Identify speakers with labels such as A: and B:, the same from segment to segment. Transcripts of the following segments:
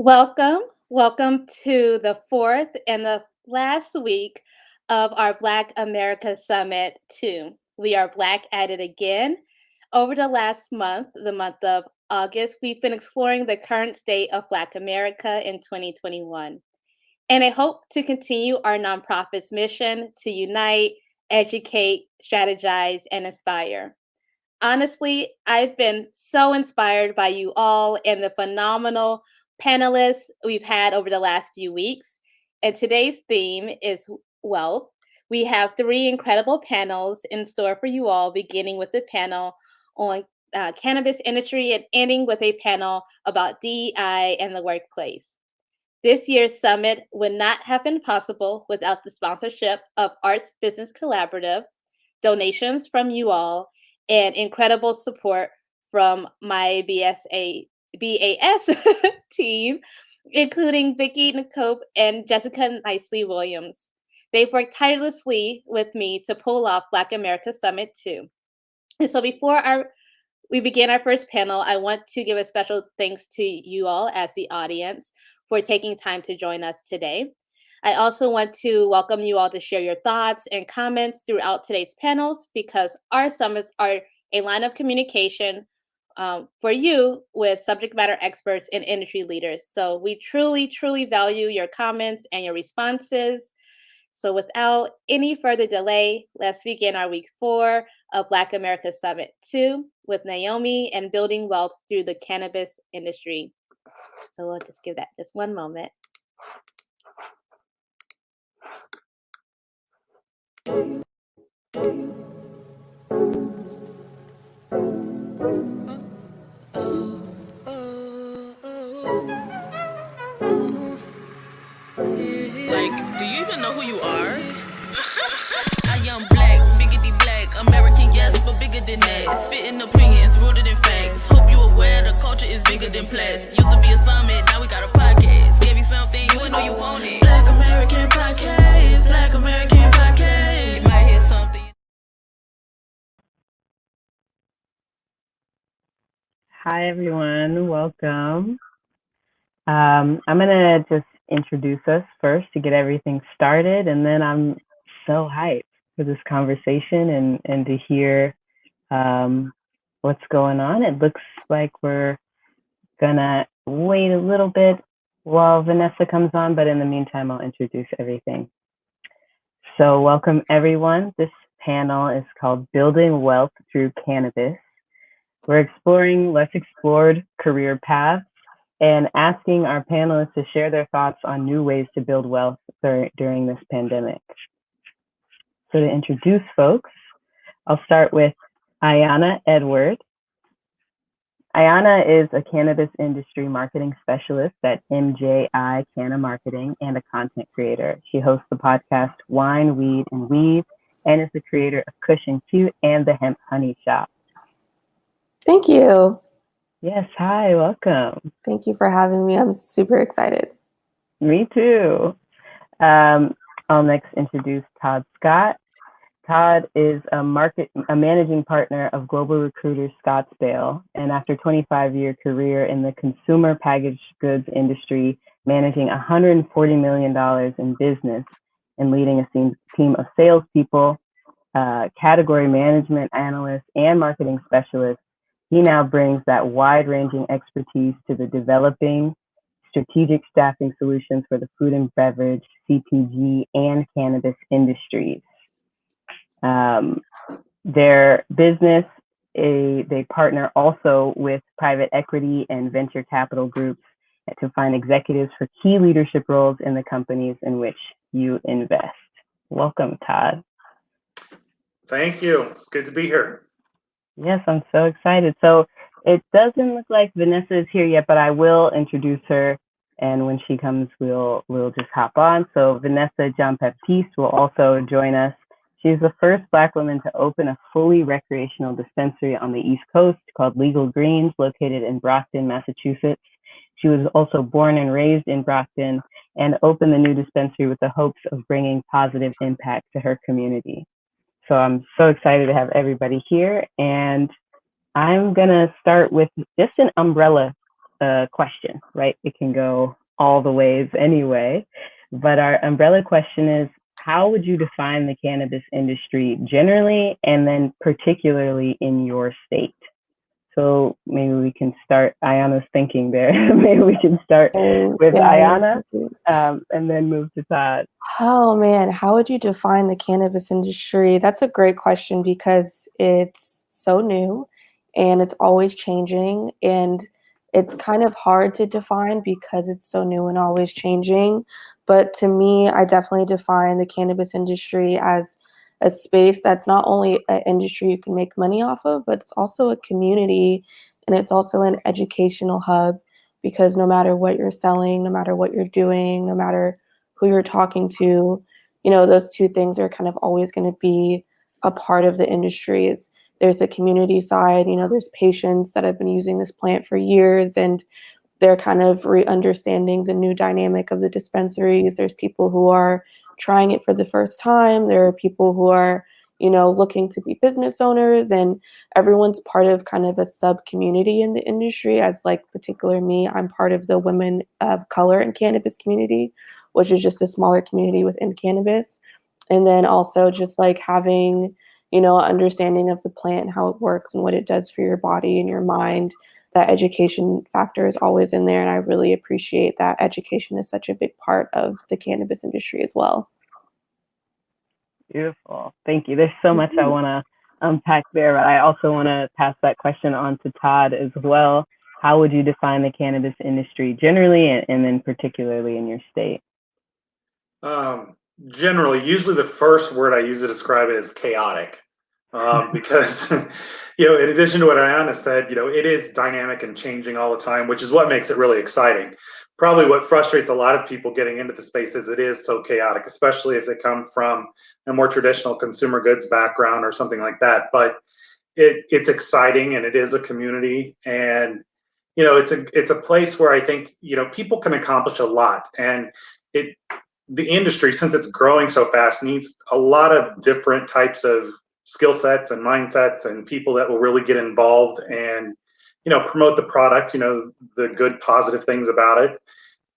A: Welcome to the fourth and the last week of our Black America Summit 2. We are Black at it again. Over the last month, the month of August, we've been exploring the current state of Black America in 2021. And I hope to continue our nonprofit's mission to unite, educate, strategize, and inspire. Honestly, I've been so inspired by you all and the phenomenal panelists we've had over the last few weeks. And today's theme is wealth. We have three incredible panels in store for you all, beginning with the panel on cannabis industry and ending with a panel about DEI and the workplace. This year's summit would not have been possible without the sponsorship of Arts Business Collaborative, donations from you all, and incredible support from my BAS team, including Vicki Nacope and Jessica Nicely Williams. They've worked tirelessly with me to pull off Black America Summit 2. And so before we begin our first panel, I want to give a special thanks to you all as the audience for taking time to join us today. I also want to welcome you all to share your thoughts and comments throughout today's panels, because our summits are a line of communication for you with subject matter experts and industry leaders. So we truly, truly value your comments and your responses. So without any further delay, let's begin our week 4 of Black America Summit 2 with Nayomi and building wealth through the cannabis industry. So we'll just give that just one moment.
B: Like, do you even know who you are? I am black, biggity black, American, yes, but bigger than that. Spitting opinions, rooted in facts. Hope you aware the culture is bigger than plats. Used to be a summit, now we got a podcast. Give you something, you ain't know you want it. Black American podcast, Black American podcast. You might hear something.
C: Hi, everyone. Welcome. I'm going to just introduce us first to get everything started, and then I'm so hyped for this conversation and to hear what's going on. It looks like we're going to wait a little bit while Vanessa comes on, but in the meantime, I'll introduce everything. So welcome, everyone. This panel is called Building Wealth Through Cannabis. We're exploring less explored career paths and asking our panelists to share their thoughts on new ways to build wealth during this pandemic. So to introduce folks, I'll start with Iyana Edouard. Iyana is a cannabis industry marketing specialist at MJI Cannamarketing and a content creator. She hosts the podcast Wine, Weed, and Weave, and is the creator of Kush and Cute and the Hemp Honey Shop.
D: Thank you.
C: Yes, hi, welcome.
D: Thank you for having me. I'm super excited.
C: Me too. I'll next introduce Todd Scott. Todd is a managing partner of Global Recruiters Scottsdale, and after a 25-year career in the consumer packaged goods industry, managing $140 million in business and leading a team of salespeople, category management analysts, and marketing specialists, he now brings that wide-ranging expertise to the developing strategic staffing solutions for the food and beverage, CPG, and cannabis industries. Their business, they partner also with private equity and venture capital groups to find executives for key leadership roles in the companies in which you invest. Welcome, Todd.
E: Thank you. It's good to be here.
C: Yes, I'm so excited. So it doesn't look like Vanessa is here yet, but I will introduce her. And when she comes, we'll just hop on. So Vanessa Jean-Baptiste will also join us. She's the first Black woman to open a fully recreational dispensary on the East Coast called Legal Greens, located in Brockton, Massachusetts. She was also born and raised in Brockton and opened the new dispensary with the hopes of bringing positive impact to her community. So I'm so excited to have everybody here. And I'm going to start with just an umbrella a question, right? It can go all the ways anyway. But our umbrella question is, how would you define the cannabis industry generally and then particularly in your state? So maybe we can start, Iyana's thinking there. Maybe we can start with Iyana and then move to Todd.
D: Oh man, how would you define the cannabis industry? That's a great question because it's so new and it's always changing, and it's kind of hard to define because it's so new and always changing. But to me, I definitely define the cannabis industry as a space that's not only an industry you can make money off of, but it's also a community, and it's also an educational hub, because no matter what you're selling, no matter what you're doing, no matter who you're talking to, you know, those two things are kind of always going to be a part of the industry. Is there's a community side, you know, there's patients that have been using this plant for years and they're kind of re-understanding the new dynamic of the dispensaries. There's people who are trying it for the first time. There are people who are, you know, looking to be business owners, and everyone's part of kind of a sub community in the industry. As like particular me, I'm part of the women of color in cannabis community, which is just a smaller community within cannabis. And then also just like having, you know, understanding of the plant and how it works and what it does for your body and your mind. That education factor is always in there, and I really appreciate that education is such a big part of the cannabis industry as well.
C: Beautiful. Thank you. There's so much I want to unpack there, but I also want to pass that question on to Todd as well. How would you define the cannabis industry generally and then particularly in your state?
E: Generally, usually the first word I use to describe it is chaotic, because you know, in addition to what Iyana said, you know, it is dynamic and changing all the time, which is what makes it really exciting. Probably what frustrates a lot of people getting into the space is it is so chaotic, especially if they come from a more traditional consumer goods background or something like that. But it's exciting, and it is a community, and you know, it's a place where I think, you know, people can accomplish a lot, and the industry, since it's growing so fast, needs a lot of different types of skill sets and mindsets and people that will really get involved and, you know, promote the product, you know, the good positive things about it.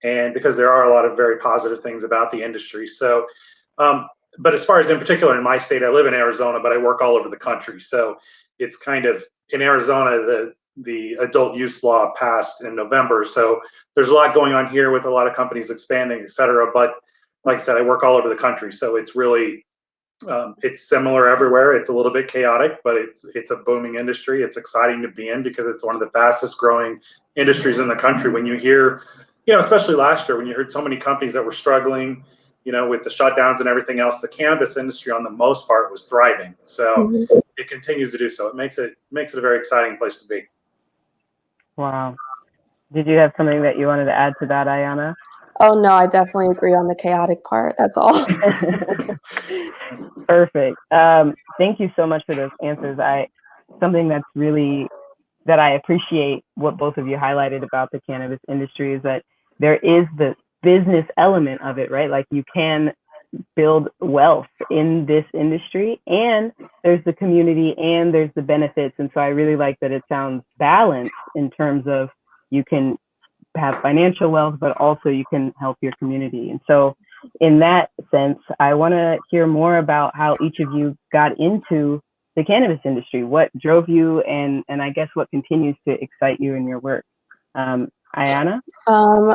E: And because there are a lot of very positive things about the industry. So but as far as in particular in my state, I live in Arizona, but I work all over the country. So it's kind of in Arizona, the adult use law passed in November. So there's a lot going on here with a lot of companies expanding, et cetera. But like I said, I work all over the country. So it's really, it's similar everywhere. It's a little bit chaotic, but it's a booming industry. It's exciting to be in because it's one of the fastest growing industries in the country. When you hear, you know, especially last year, when you heard so many companies that were struggling, you know, with the shutdowns and everything else, the cannabis industry on the most part was thriving. So it continues to do so. It makes it a very exciting place to be.
C: Wow. Did you have something that you wanted to add to that, Iyana?
D: Oh no, I definitely agree on the chaotic part. That's all.
C: Perfect. Thank you so much for those answers. Something that's really that I appreciate what both of you highlighted about the cannabis industry is that there is the business element of it, right? Like you can build wealth in this industry, and there's the community and there's the benefits. And so I really like that it sounds balanced in terms of you can have financial wealth, but also you can help your community. And so in that sense, I want to hear more about how each of you got into the cannabis industry. What drove you, and I guess what continues to excite you in your work? Iyana?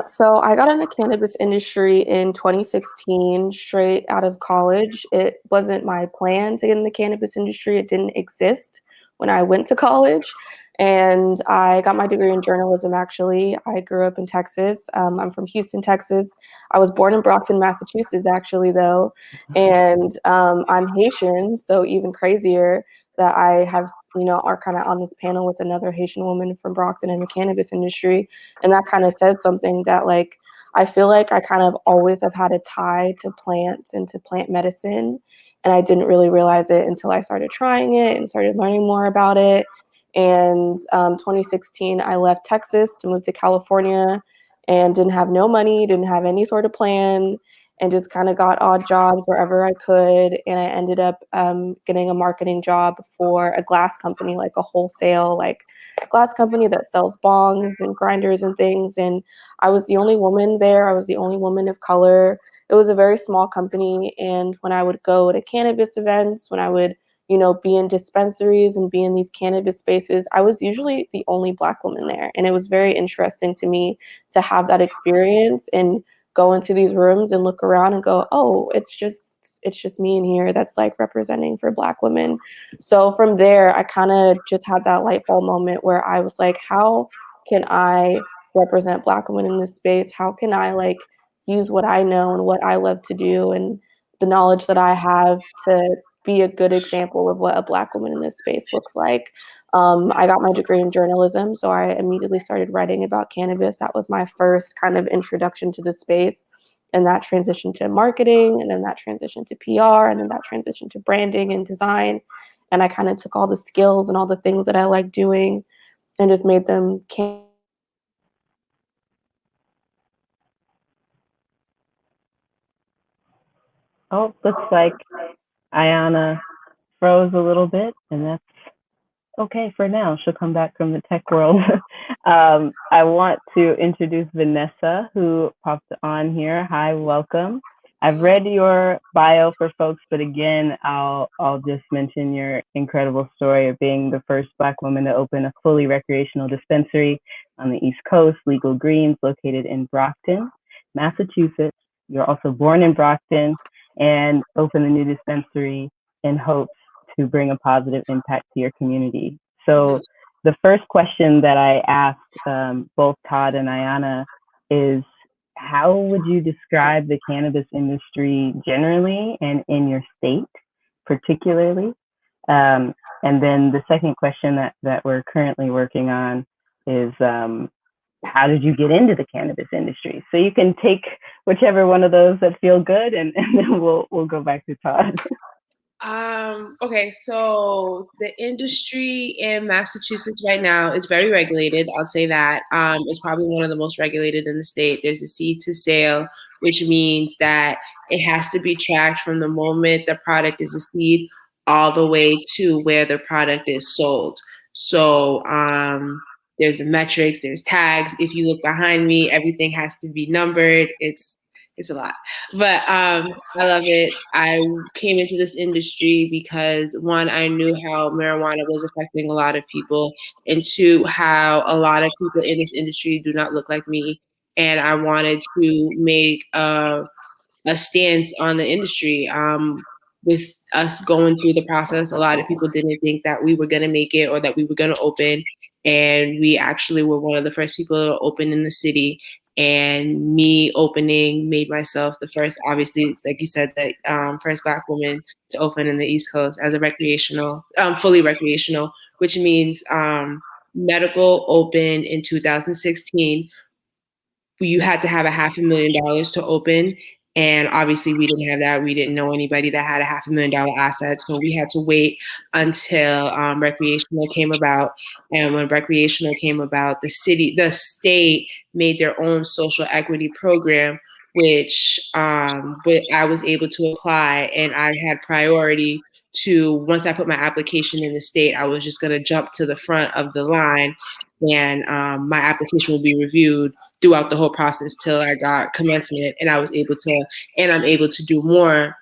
D: So I got in the cannabis industry in 2016, straight out of college. It wasn't my plan to get in the cannabis industry. It didn't exist when I went to college. And I got my degree in journalism, actually. I grew up in Texas. I'm from Houston, Texas. I was born in Brockton, Massachusetts, actually, though. And I'm Haitian, so even crazier that I have, you know, are kind of on this panel with another Haitian woman from Brockton in the cannabis industry. And that kind of said something that, like, I feel like I kind of always have had a tie to plants and to plant medicine. And I didn't really realize it until I started trying it and started learning more about it. And 2016, I left Texas to move to California and didn't have no money, didn't have any sort of plan. and just kind of got odd jobs wherever I could. And I ended up getting a marketing job for a glass company, like a wholesale, like glass company that sells bongs and grinders and things. And I was the only woman there. I was the only woman of color. It was a very small company. And when I would go to cannabis events, when I would, be in dispensaries and be in these cannabis spaces, I was usually the only Black woman there. And it was very interesting to me to have that experience and go into these rooms and look around and go, oh, it's just me in here that's like representing for Black women. So from there, I kind of just had that light bulb moment where I was like, how can I represent Black women in this space? How can I like use what I know and what I love to do and the knowledge that I have to be a good example of what a Black woman in this space looks like? I got my degree in journalism, so I immediately started writing about cannabis. That was my first kind of introduction to the space. And that transitioned to marketing, and then that transitioned to PR, and then that transitioned to branding and design. And I kind of took all the skills and all the things that I like doing and just made them
C: Oh, looks like Iyana froze a little bit, and that's okay for now. She'll come back from the tech world. I want to introduce Vanessa, who popped on here. Hi, welcome. I've read your bio for folks, but again, I'll just mention your incredible story of being the first Black woman to open a fully recreational dispensary on the East Coast, Legal Greens, located in Brockton, Massachusetts. You're also born in Brockton and opened a new dispensary in hopes to bring a positive impact to your community. So the first question that I asked both Todd and Iyana is, how would you describe the cannabis industry generally and in your state particularly? And then the second question that we're currently working on is, how did you get into the cannabis industry? So you can take whichever one of those that feel good, and then we'll go back to Todd.
F: Okay, so the industry in Massachusetts right now is very regulated. I'll say that. It's probably one of the most regulated in the state. There's a seed to sale, which means that it has to be tracked from the moment the product is a seed all the way to where the product is sold. So there's the metrics, there's tags. If you look behind me, everything has to be numbered. It's a lot, but I love it. I came into this industry because, one, I knew how marijuana was affecting a lot of people, and two, how a lot of people in this industry do not look like me, and I wanted to make a stance on the industry. With us going through the process, a lot of people didn't think that we were going to make it or that we were going to open, and we actually were one of the first people to open in the city. And me opening made myself the first, obviously, like you said, the first Black woman to open in the East Coast as a recreational, fully recreational, which means medical opened in 2016. You had to have $500,000 to open. And obviously we didn't have that. We didn't know anybody that had $500,000 asset. So we had to wait until recreational came about. And when recreational came about, the state made their own social equity program, which I was able to apply, and I had priority to, once I put my application in the state, I was just going to jump to the front of the line, and my application will be reviewed throughout the whole process till I got commencement, and I'm able to do more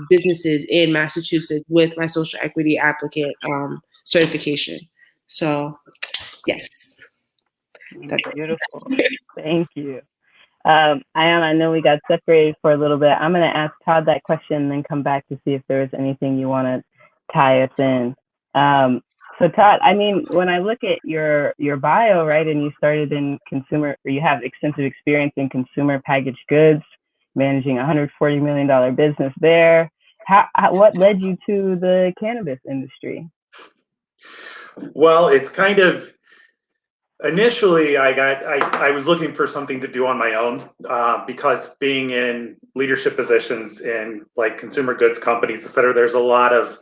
F: businesses in Massachusetts with my social equity applicant certification. So, yes.
C: That's beautiful. Thank you. Iyana, I know we got separated for a little bit. I'm going to ask Todd that question and then come back to see if there was anything you want to tie us in. So Todd, I mean, when I look at your bio, right, and you started in consumer, or you have extensive experience in consumer packaged goods, managing a $140 million business there. What led you to the cannabis industry?
E: Well, it's kind of, initially I was looking for something to do on my own because being in leadership positions in like consumer goods companies, et cetera, there's a lot of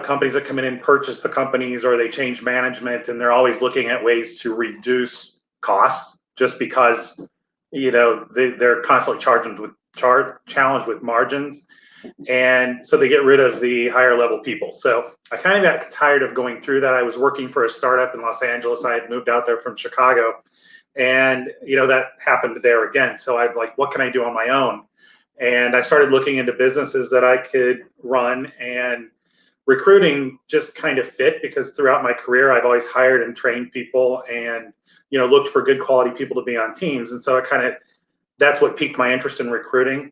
E: companies that come in and purchase the companies, or they change management, and they're always looking at ways to reduce costs just because they're constantly challenged with margins, and so they get rid of the higher level people. So I kind of got tired of going through that. I was working for a startup in Los Angeles. I had moved out there from Chicago, and that happened there again. So I'm like, what can I do on my own? And I started looking into businesses that I could run, and recruiting just kind of fit, because throughout my career I've always hired and trained people, and looked for good quality people to be on teams. And so that's what piqued my interest in recruiting.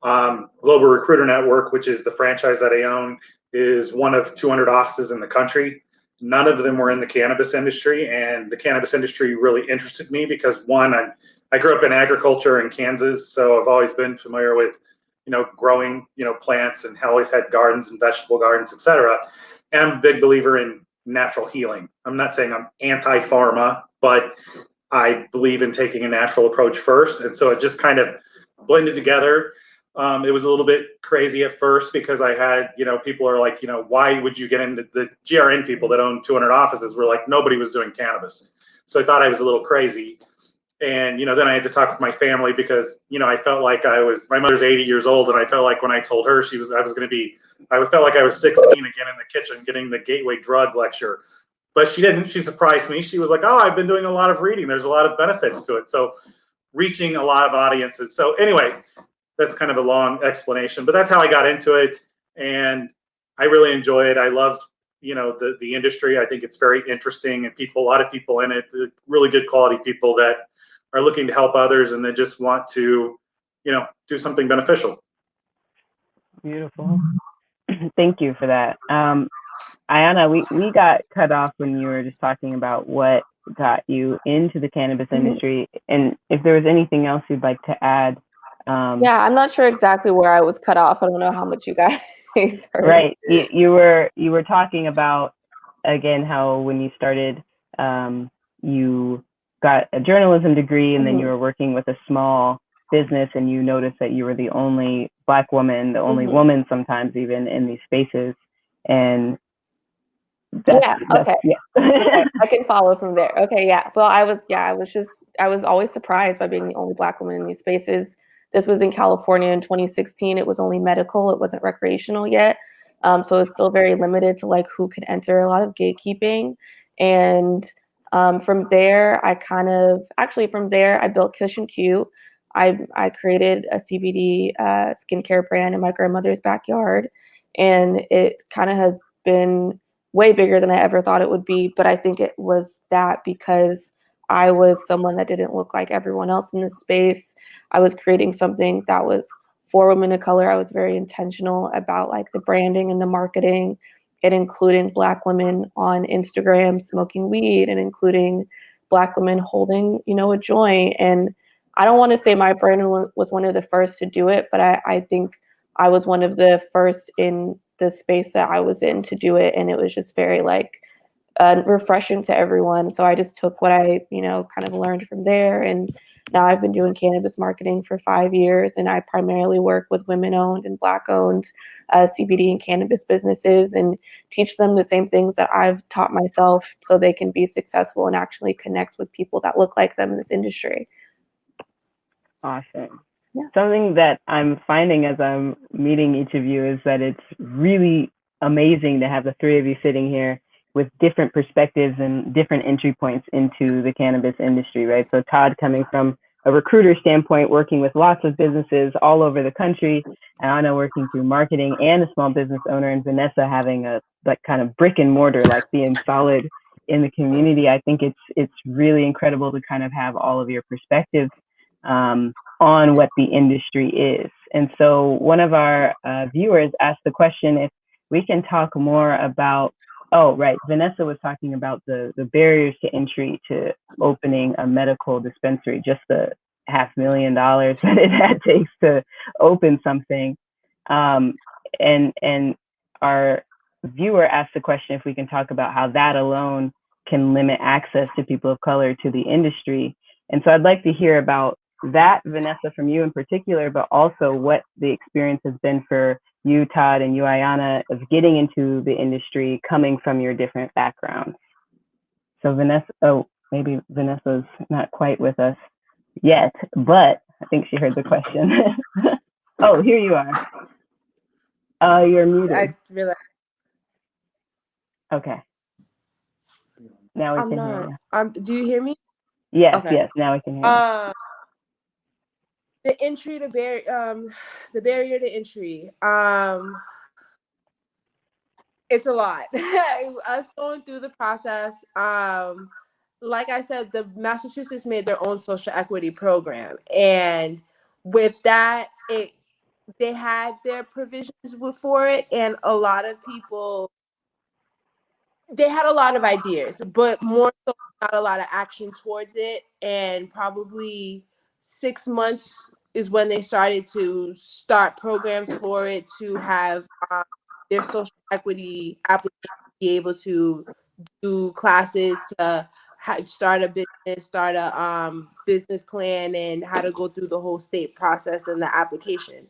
E: Global Recruiter Network, which is the franchise that I own, is one of 200 offices in the country. None of them were in the cannabis industry, and the cannabis industry really interested me because, one, I grew up in agriculture in Kansas, so I've always been familiar with growing plants, and always had gardens and vegetable gardens, etc. And I'm a big believer in natural healing. I'm not saying I'm anti-pharma, but I believe in taking a natural approach first. And so it just kind of blended together. It was a little bit crazy at first, because I had, people are like, why would you get into the GRN people that own 200 offices were like, nobody was doing cannabis. So I thought I was a little crazy. And, then I had to talk with my family, because, I felt like my mother's 80 years old. And I felt like when I told her I felt like I was 16 again in the kitchen getting the gateway drug lecture. But she didn't. She surprised me. She was like, oh, I've been doing a lot of reading. There's a lot of benefits to it. So reaching a lot of audiences. So anyway, that's kind of a long explanation, but that's how I got into it. And I really enjoy it. I love, the industry. I think it's very interesting, and a lot of people in it, really good quality people that are looking to help others, and they just want to, do something beneficial.
C: Beautiful. Thank you for that. Iyana, we got cut off when you were just talking about what got you into the cannabis industry, and if there was anything else you'd like to add.
D: Yeah, I'm not sure exactly where I was cut off. I don't know how much you guys heard.
C: Right. You were talking about, again, how when you started, you got a journalism degree, and then you were working with a small business, and you noticed that you were the only Black woman, the only woman sometimes even in these spaces. And
D: okay. I can follow from there. Okay, yeah. Well, I was always surprised by being the only Black woman in these spaces. This was in California in 2016. It was only medical. It wasn't recreational yet. So it's still very limited to like who could enter, a lot of gatekeeping. And from there, I built Kush and Q. I created a CBD skincare brand in my grandmother's backyard. And it kind of has been way bigger than I ever thought it would be. But I think it was that because I was someone that didn't look like everyone else in this space. I was creating something that was for women of color. I was very intentional about like the branding and the marketing, and including Black women on Instagram smoking weed, and including Black women holding, a joint. And I don't want to say my brand was one of the first to do it, but I think I was one of the first in the space that I was in to do it. And it was just very refreshing to everyone. So I just took what I, kind of learned from there. And now I've been doing cannabis marketing for 5 years, and I primarily work with women-owned and Black-owned CBD and cannabis businesses, and teach them the same things that I've taught myself, so they can be successful and actually connect with people that look like them in this industry.
C: Awesome.
D: Yeah.
C: Something that I'm finding as I'm meeting each of you is that it's really amazing to have the three of you sitting here with different perspectives and different entry points into the cannabis industry, right? So Todd coming from a recruiter standpoint, working with lots of businesses all over the country, and Iyana working through marketing and a small business owner, and Vanessa having a kind of brick and mortar, like being solid in the community. I think it's really incredible to kind of have all of your perspectives on what the industry is. And so one of our viewers asked the question if we can talk more about, Vanessa was talking about the barriers to entry to opening a medical dispensary, just the $500,000 that it takes to open something. And our viewer asked the question if we can talk about how that alone can limit access to people of color to the industry. And so I'd like to hear about that, Vanessa, from you in particular, but also what the experience has been for you, Todd, and you, Iyana, of getting into the industry, coming from your different backgrounds. So Vanessa, maybe Vanessa's not quite with us yet, but I think she heard the question. Oh, here you are. You're muted.
F: I realized
C: Okay. Now we
F: I'm
C: can
F: not.
C: hear you.
F: Do you hear me?
C: Yes,
F: Okay.
C: yes. Now we can hear you.
F: The entry to the barrier to entry. It's a lot. Us going through the process. Like I said, the Massachusetts made their own social equity program, and with that, they had their provisions for it, and a lot of people, they had a lot of ideas, but more so not a lot of action towards it. And probably 6 months is when they started to start programs for it to have their social equity application be able to do classes to start a business, start a business plan, and how to go through the whole state process and the application.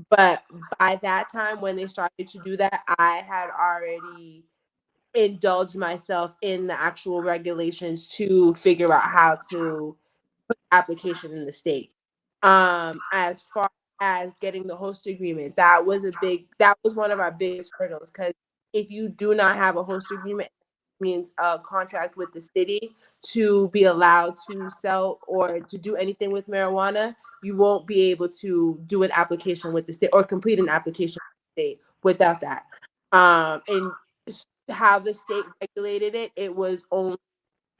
F: But by that time, when they started to do that, I had already indulged myself in the actual regulations to figure out how to put the application in the state. As far as getting the host agreement, that was one of our biggest hurdles, because if you do not have a host agreement, it means a contract with the city to be allowed to sell or to do anything with marijuana, you won't be able to do an application with the state or complete an application with the state without that. And how the state regulated it, it was only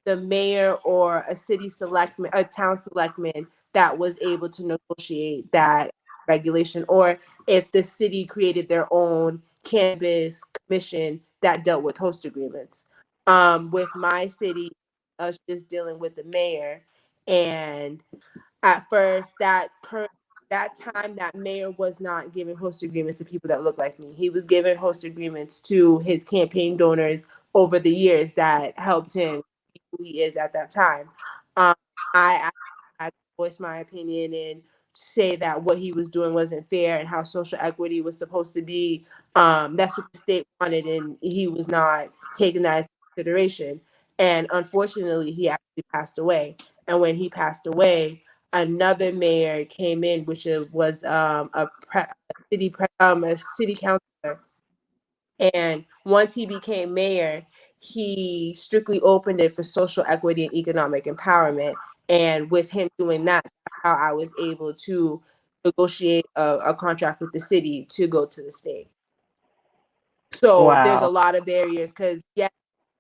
F: the mayor or a city selectman, a town selectman, that was able to negotiate that regulation, or if the city created their own cannabis commission that dealt with host agreements. With my city, us just dealing with the mayor, and at first that time that mayor was not giving host agreements to people that look like me. He was giving host agreements to his campaign donors over the years that helped him be who he is at that time. Um, I had to voice my opinion and say that what he was doing wasn't fair and how social equity was supposed to be. That's what the state wanted, and he was not taking that into consideration. And unfortunately, he actually passed away. And when he passed away, another mayor came in, which was a city councilor. And once he became mayor, he strictly opened it for social equity and economic empowerment. And with him doing that, that's how I was able to negotiate a contract with the city to go to the state. So there's a
C: Wow.
F: lot of barriers, because yes,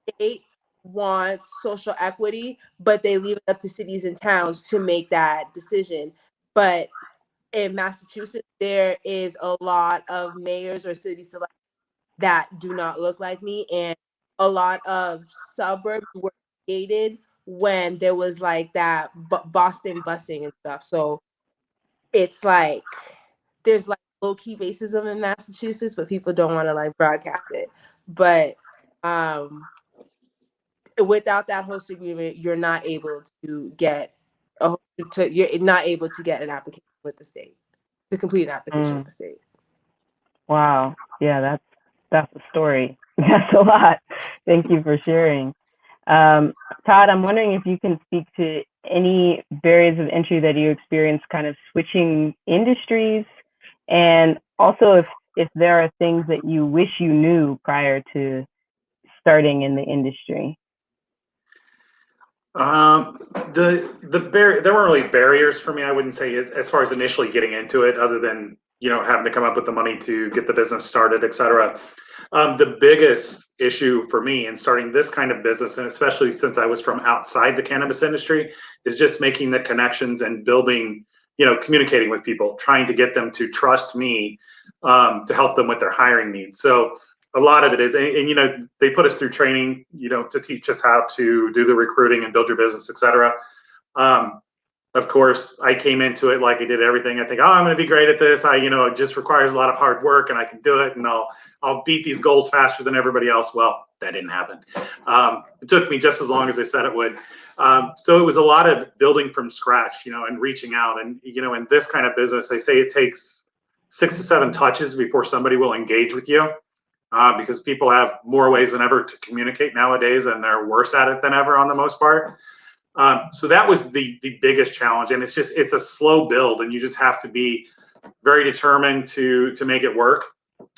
F: the state wants social equity, but they leave it up to cities and towns to make that decision. But in Massachusetts, there is a lot of mayors or city select that do not look like me, and a lot of suburbs were created when there was like that Boston busing and stuff. So it's like there's like low key racism in Massachusetts, but people don't want to like broadcast it. But without that host agreement, you're not able to get you're not able to get an application with the state, to complete an application with the state.
C: Wow. Yeah, that's a story. That's a lot. Thank you for sharing. Todd, I'm wondering if you can speak to any barriers of entry that you experienced kind of switching industries, and also if there are things that you wish you knew prior to starting in the industry.
E: There weren't really barriers for me. I wouldn't say as far as initially getting into it, other than having to come up with the money to get the business started, etc. The biggest issue for me in starting this kind of business, and especially since I was from outside the cannabis industry, is just making the connections and building, communicating with people, trying to get them to trust me to help them with their hiring needs. So a lot of it is, and they put us through training, to teach us how to do the recruiting and build your business, etc. Of course, I came into it like I did everything. I think, oh, I'm going to be great at this. It just requires a lot of hard work, and I can do it, and I'll beat these goals faster than everybody else. Well, that didn't happen. It took me just as long as I said it would. So it was a lot of building from scratch, and reaching out. And in this kind of business, they say it takes 6 to 7 touches before somebody will engage with you. Because people have more ways than ever to communicate nowadays, and they're worse at it than ever on the most part. So that was the biggest challenge, and it's a slow build, and you just have to be very determined to make it work.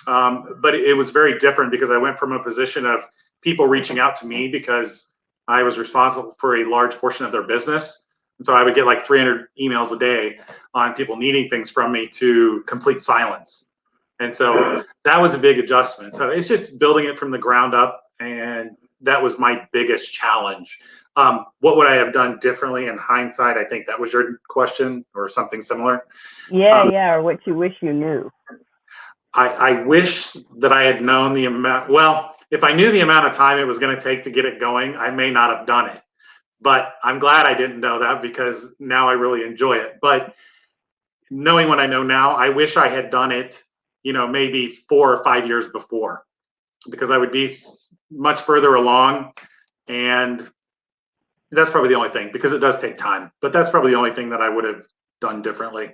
E: But it was very different because I went from a position of people reaching out to me because I was responsible for a large portion of their business. And so I would get like 300 emails a day on people needing things from me to complete silence. And so that was a big adjustment. So it's just building it from the ground up. And that was my biggest challenge. What would I have done differently in hindsight? I think that was your question, or something similar.
C: Yeah, or what you wish you knew.
E: I wish that I had known the amount. Well, if I knew the amount of time it was going to take to get it going, I may not have done it. But I'm glad I didn't know that, because now I really enjoy it. But knowing what I know now, I wish I had done it, maybe 4 or 5 years before, because I would be much further along. And that's probably the only thing, because it does take time. But that's probably the only thing that I would have done differently.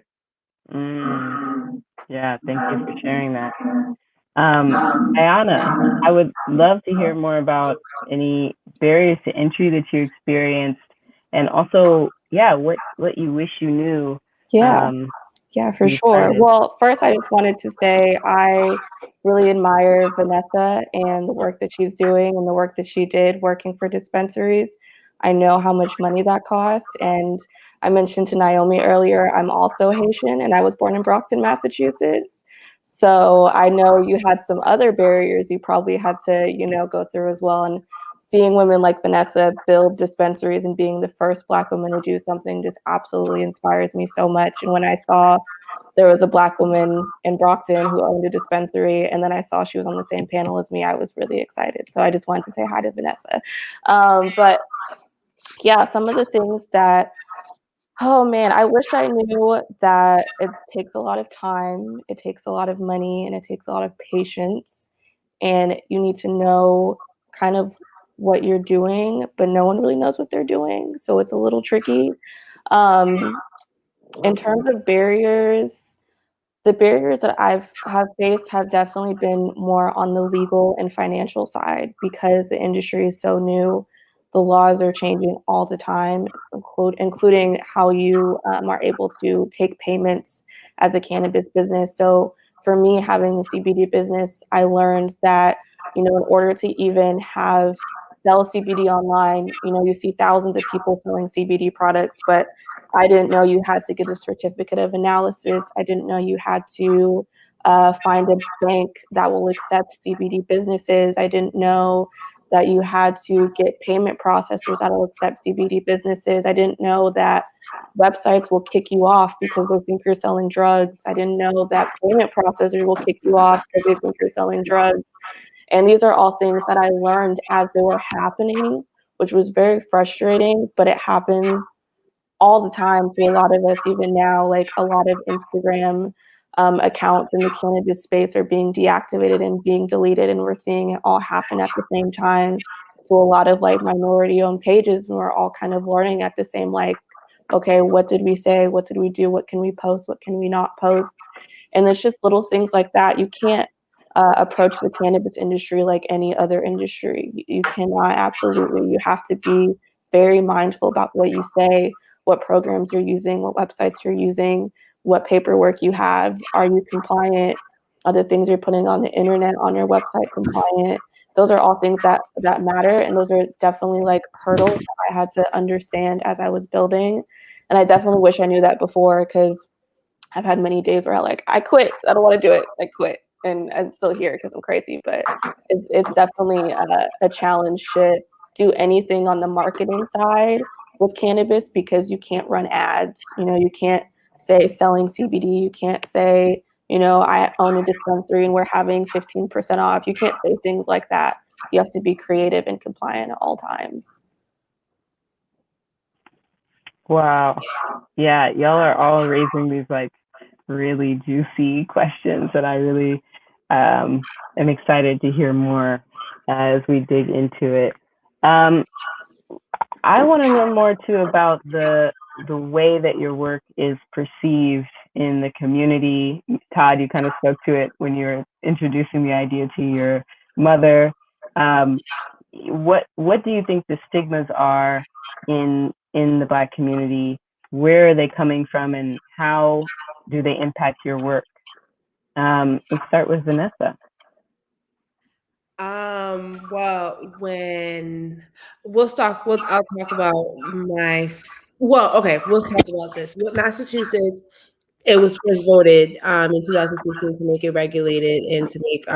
C: Yeah, thank you for sharing that. Iyana, I would love to hear more about any barriers to entry that you experienced, and also, what you wish you knew.
D: Yeah, for sure. Well, first, I just wanted to say I really admire Vanessa and the work that she's doing and the work that she did working for dispensaries. I know how much money that cost. And I mentioned to Naomi earlier, I'm also Haitian and I was born in Brockton, Massachusetts. So I know you had some other barriers you probably had to, go through as well. And seeing women like Vanessa build dispensaries and being the first Black woman to do something just absolutely inspires me so much. And when I saw there was a Black woman in Brockton who owned a dispensary, and then I saw she was on the same panel as me, I was really excited. So I just wanted to say hi to Vanessa. But yeah, some of the things that, oh man, I wish I knew that it takes a lot of time, it takes a lot of money, and it takes a lot of patience. And you need to know kind of what you're doing, but no one really knows what they're doing. So it's a little tricky. In terms of barriers, the barriers that have faced have definitely been more on the legal and financial side, because the industry is so new. The laws are changing all the time, including how you are able to take payments as a cannabis business. So for me, having a CBD business, I learned that, in order to even sell CBD online, you see thousands of people selling CBD products, but I didn't know you had to get a certificate of analysis. I didn't know you had to find a bank that will accept CBD businesses. I didn't know that you had to get payment processors that will accept CBD businesses. I didn't know that websites will kick you off because they think you're selling drugs. I didn't know that payment processors will kick you off because they think you're selling drugs. And these are all things that I learned as they were happening, which was very frustrating, but it happens all the time to a lot of us, even now. Like, a lot of Instagram accounts in the cannabis space are being deactivated and being deleted, and we're seeing it all happen at the same time to a lot of like minority-owned pages, and we're all kind of learning at the same, like, okay, what did we say? What did we do? What can we post? What can we not post? And it's just little things like that. You can't approach the cannabis industry like any other industry. You cannot, absolutely. You have to be very mindful about what you say, what programs you're using, what websites you're using, what paperwork you have. Are you compliant? Are the things you're putting on the internet on your website compliant? Those are all things that matter, and those are definitely like hurdles that I had to understand as I was building. And I definitely wish I knew that before, because I've had many days where I quit. I don't want to do it. I quit, and I'm still here because I'm crazy. But it's definitely a challenge to do anything on the marketing side with cannabis, because you can't run ads. You can't say selling CBD. You can't say, I own a dispensary and we're having 15% off. You can't say things like that. You have to be creative and compliant at all times.
C: Wow. Yeah, y'all are all raising these like really juicy questions that I really am excited to hear more as we dig into it. I want to know more too about the way that your work is perceived in the community. Todd, you kind of spoke to it when you were introducing the idea to your mother. What do you think the stigmas are in in the Black community? Where are they coming from, and how do they impact your work? Let's start with Vanessa.
F: Well, I'll talk about we'll talk about this. With Massachusetts, it was first voted in 2015 to make it regulated and to make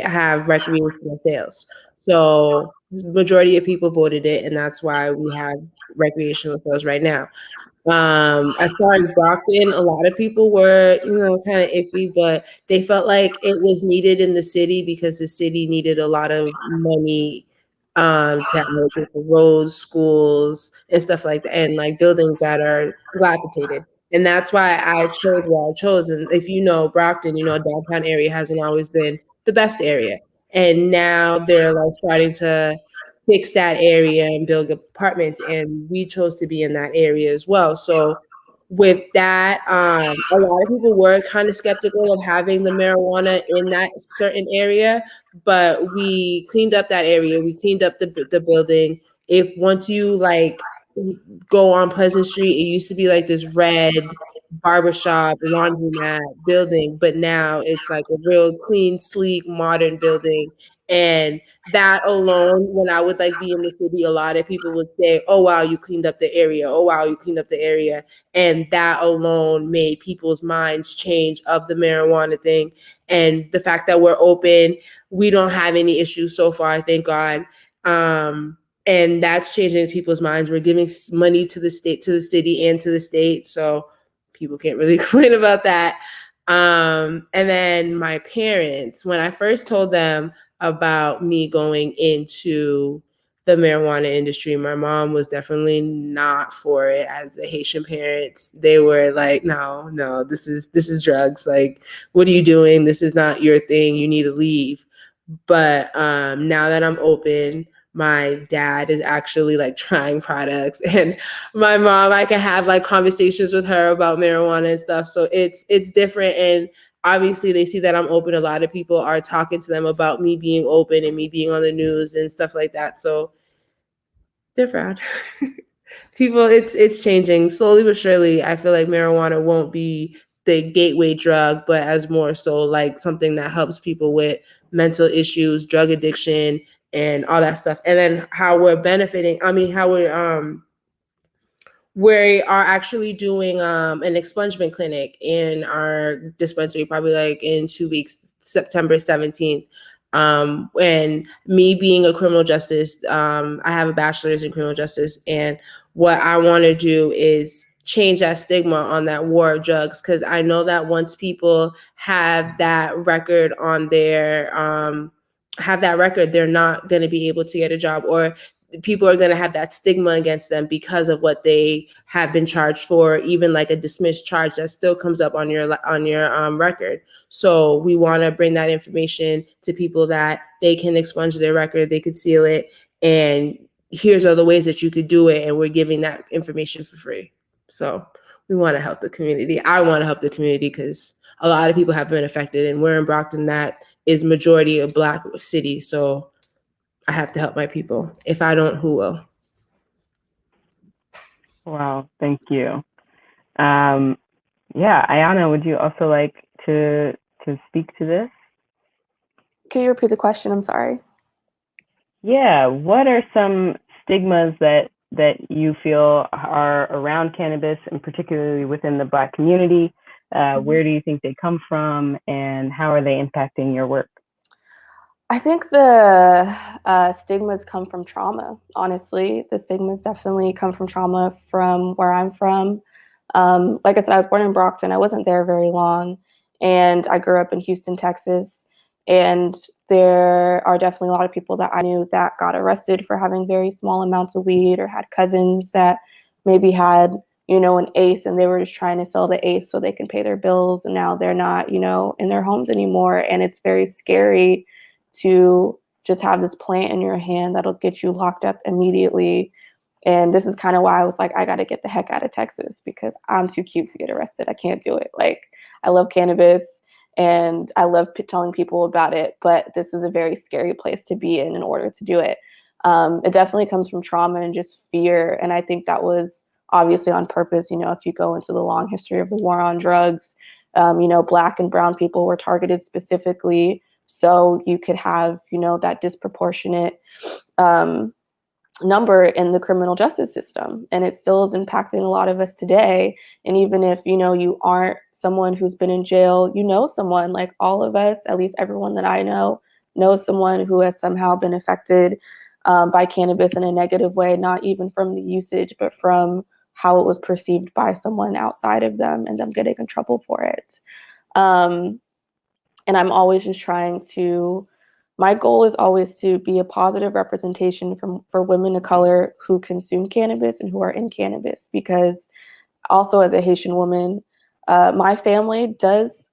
F: have recreational sales. So majority of people voted it, and that's why we have recreational sales right now. As far as Brockton, a lot of people were, kind of iffy, but they felt like it was needed in the city because the city needed a lot of money to have roads, schools, and stuff like that, and like buildings that are dilapidated. And that's why I chose what I chose. And if you know Brockton, downtown area hasn't always been the best area. And now they're like starting to fix that area and build apartments, and we chose to be in that area as well. So with that, a lot of people were kind of skeptical of having the marijuana in that certain area, but we cleaned up that area. We cleaned up the building. If once you like go on Pleasant Street, it used to be like this red barbershop, laundromat building, but now it's like a real clean, sleek, modern building. And that alone, when I would like be in the city, a lot of people would say, "Oh wow, you cleaned up the area. Oh wow, you cleaned up the area." And that alone made people's minds change of the marijuana thing. And the fact that we're open, we don't have any issues so far, thank God. And that's changing people's minds. We're giving money to the state, to the city, and to the state. So people can't really complain about that. And then my parents, when I first told them about me going into the marijuana industry, my mom was definitely not for it. As the Haitian parents, they were like, no, this is drugs. Like, what are you doing? This is not your thing. You need to leave. But now that I'm open, my dad is actually like trying products, and my mom, I can have like conversations with her about marijuana and stuff. So it's different. And obviously they see that I'm open. A lot of people are talking to them about me being open and me being on the news and stuff like that. So they're proud. People, it's changing slowly but surely. I feel like marijuana won't be the gateway drug, but as more so like something that helps people with mental issues, drug addiction, and all that stuff. And then how we're benefiting. I mean, how we are actually doing an expungement clinic in our dispensary, probably like in 2 weeks, September 17th. And me being a criminal justice, I have a bachelor's in criminal justice, and what I want to do is change that stigma on that war of drugs, because I know that once people have that record on their they're not going to be able to get a job, or people are going to have that stigma against them because of what they have been charged for, even like a dismissed charge that still comes up on your record. So we want to bring that information to people that they can expunge their record, they could seal it, and here's other ways that you could do it, and we're giving that information for free. So we want to help the community. I want to help the community because a lot of people have been affected, and we're in Brockton, that is majority of Black city. So I have to help my people. If I don't, who will?
C: Wow, thank you. Yeah, Iyana, would you also like to speak to this?
D: Can you repeat the question? I'm sorry.
C: Yeah, what are some stigmas that you feel are around cannabis, and particularly within the Black community? Where do you think they come from, and how are they impacting your work?
D: I think the stigmas come from trauma, honestly. The stigmas definitely come from trauma from where I'm from. Like I said, I was born in Brockton. I wasn't there very long. And I grew up in Houston, Texas. And there are definitely a lot of people that I knew that got arrested for having very small amounts of weed, or had cousins that maybe had, an eighth, and they were just trying to sell the eighth so they can pay their bills. And now they're not, in their homes anymore. And it's very scary to just have this plant in your hand that'll get you locked up immediately. And this is kind of why I was like, I got to get the heck out of Texas, because I'm too cute to get arrested. I can't do it. Like, I love cannabis and I love telling people about it, but this is a very scary place to be in order to do it. It definitely comes from trauma and just fear. And I think that was obviously on purpose. You know, if you go into the long history of the war on drugs, you know, Black and brown people were targeted specifically. So you could have, you know, that disproportionate number in the criminal justice system. And it still is impacting a lot of us today. And even if, you know, you aren't someone who's been in jail, you know, someone, like all of us, at least everyone that I know, knows someone who has somehow been affected by cannabis in a negative way, not even from the usage, but from how it was perceived by someone outside of them and them getting in trouble for it. And I'm always just trying to, my goal is always to be a positive representation for women of color who consume cannabis and who are in cannabis, because also as a Haitian woman, my family does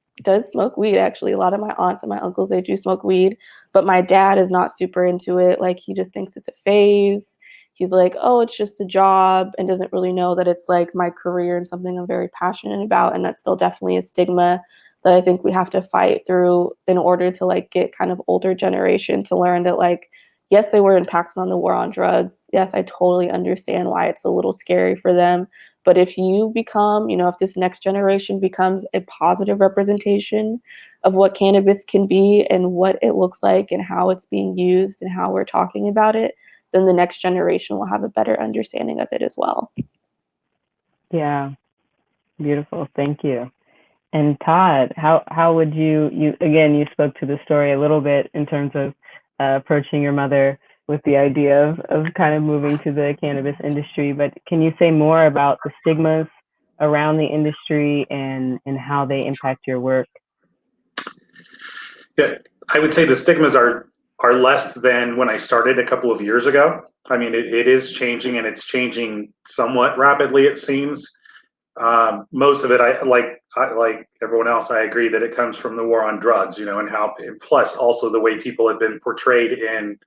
D: smoke weed. Actually, a lot of my aunts and my uncles, they do smoke weed, but my dad is not super into it. Like, he just thinks it's a phase. He's like, oh, it's just a job, and doesn't really know that it's like my career and something I'm very passionate about. And that's still definitely a stigma that I think we have to fight through in order to like get kind of older generation to learn that, like, yes, they were impacted on the war on drugs. Yes, I totally understand why it's a little scary for them. But if you become, you know, if this next generation becomes a positive representation of what cannabis can be and what it looks like and how it's being used and how we're talking about it, then the next generation will have a better understanding of it as well.
C: Yeah, beautiful. Thank you. And Todd, how would you again, you spoke to the story a little bit in terms of approaching your mother with the idea of kind of moving to the cannabis industry, but can you say more about the stigmas around the industry and how they impact your work?
E: Yeah, I would say the stigmas are less than when I started a couple of years ago. I mean, it is changing, and it's changing somewhat rapidly, it seems. Most of it, I like everyone else, I agree that it comes from the war on drugs, you know, and how, plus also the way people have been portrayed in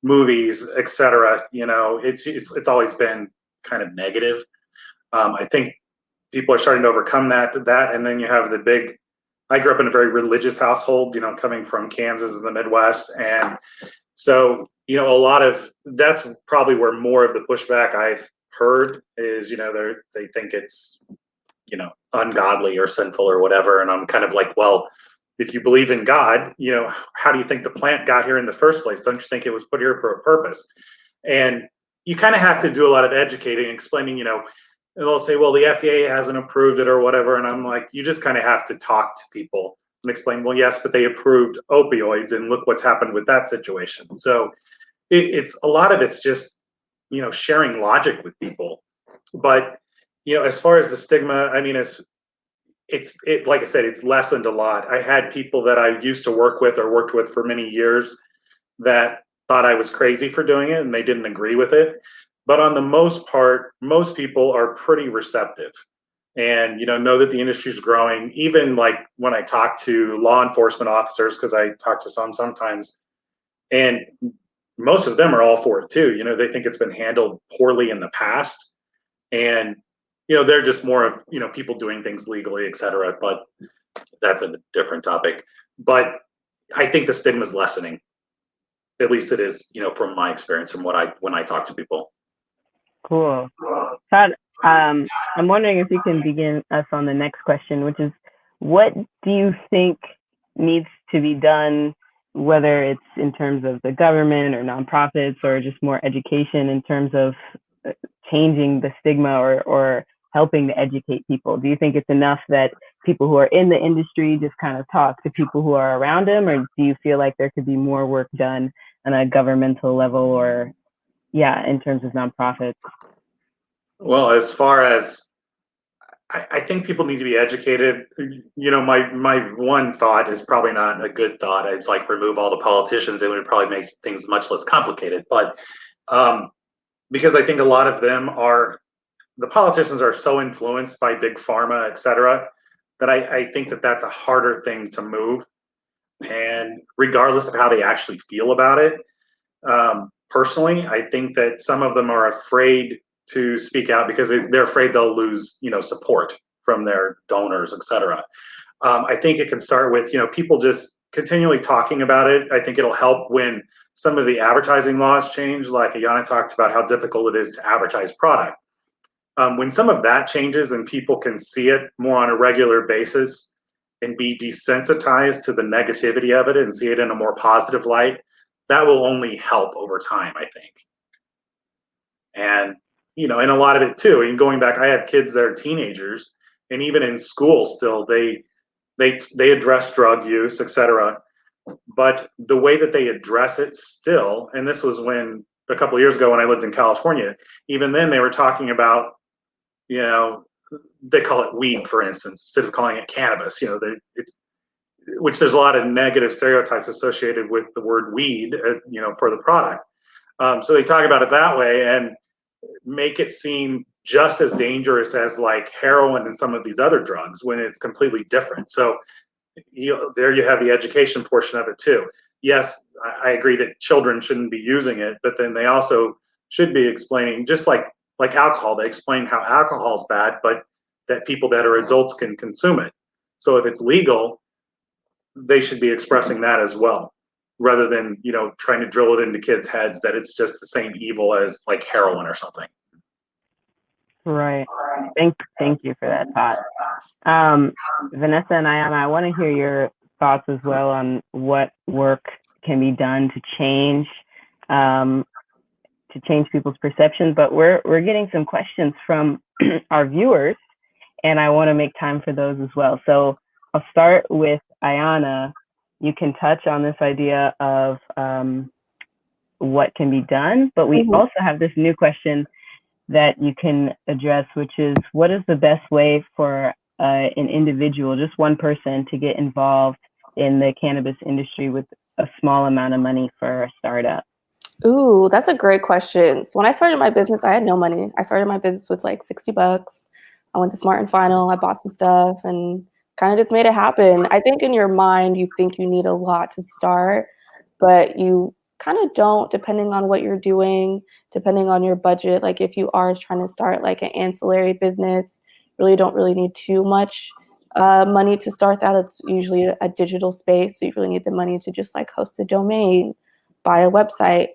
E: movies, etc. You know, it's always been kind of negative. I think people are starting to overcome that, and then you have the big. I grew up in a very religious household, you know, coming from Kansas in the Midwest, and so, you know, a lot of that's probably where more of the pushback I've heard is, you know, they think it's, you know, ungodly or sinful or whatever. And I'm kind of like, well, if you believe in God, you know, how do you think the plant got here in the first place? Don't you think it was put here for a purpose? And you kind of have to do a lot of educating, explaining, you know, and they'll say, well, the FDA hasn't approved it or whatever. And I'm like, you just kind of have to talk to people and explain, well, yes, but they approved opioids and look what's happened with that situation. So it's a lot of it's just, you know, sharing logic with people. But, you know, as far as the stigma, I mean, it's like I said, it's lessened a lot. I had people that I used to work with or worked with for many years that thought I was crazy for doing it, and they didn't agree with it. But on the most part, most people are pretty receptive and, you know that the industry is growing. Even like when I talk to law enforcement officers, because I talk to some sometimes, and most of them are all for it too. You know, they think it's been handled poorly in the past, and, you know, they're just more of, you know, people doing things legally, et cetera. But that's a different topic. But I think the stigma is lessening. At least it is, you know, from my experience, from when I talk to people.
C: Cool. Todd, I'm wondering if you can begin us on the next question, which is, what do you think needs to be done, whether it's in terms of the government or nonprofits or just more education in terms of changing the stigma or helping to educate people? Do you think it's enough that people who are in the industry just kind of talk to people who are around them, or do you feel like there could be more work done on a governmental level or, yeah, in terms of nonprofits?
E: Well, as far as I think people need to be educated. You know, my one thought is probably not a good thought. It's like remove all the politicians. It would probably make things much less complicated. But because I think a lot of them the politicians are so influenced by big pharma, et cetera, that I think that's a harder thing to move. And regardless of how they actually feel about it, personally, I think that some of them are afraid to speak out because they're afraid they'll lose, you know, support from their donors, et cetera. I think it can start with, you know, people just continually talking about it. I think it'll help when some of the advertising laws change, like Iyana talked about how difficult it is to advertise product. When some of that changes and people can see it more on a regular basis and be desensitized to the negativity of it and see it in a more positive light, that will only help over time, I think. And, you know, and a lot of it too, and going back, I have kids that are teenagers, and even in school still, they address drug use, etc. But the way that they address it still, and this was when a couple of years ago when I lived in California, even then they were talking about, you know, they call it weed, for instance, instead of calling it cannabis. You know, which there's a lot of negative stereotypes associated with the word weed, you know, for the product. So they talk about it that way and make it seem just as dangerous as like heroin and some of these other drugs when it's completely different. So there you have the education portion of it too. Yes, I agree that children shouldn't be using it, but then they also should be explaining, just like alcohol, they explain how alcohol is bad, but that people that are adults can consume it. So if it's legal, they should be expressing that as well, rather than, you know, trying to drill it into kids' heads that it's just the same evil as like heroin or something.
C: Right. Thank you for that, Todd. Vanessa and Iyana, I want to hear your thoughts as well on what work can be done to change people's perceptions. But we're getting some questions from our viewers, and I want to make time for those as well. So I'll start with Iyana. You can touch on this idea of what can be done, but we also have this new question that you can address, which is, what is the best way for an individual, just one person, to get involved in the cannabis industry with a small amount of money for a startup?
D: Ooh, that's a great question. So when I started my business, I had no money. I started my business with like $60. I went to Smart and Final, I bought some stuff and kind of just made it happen. I think in your mind, you think you need a lot to start, but you kind of don't, depending on what you're doing, depending on your budget. Like if you are trying to start like an ancillary business, really don't really need too much money to start that. It's usually a digital space, so you really need the money to just like host a domain, buy a website.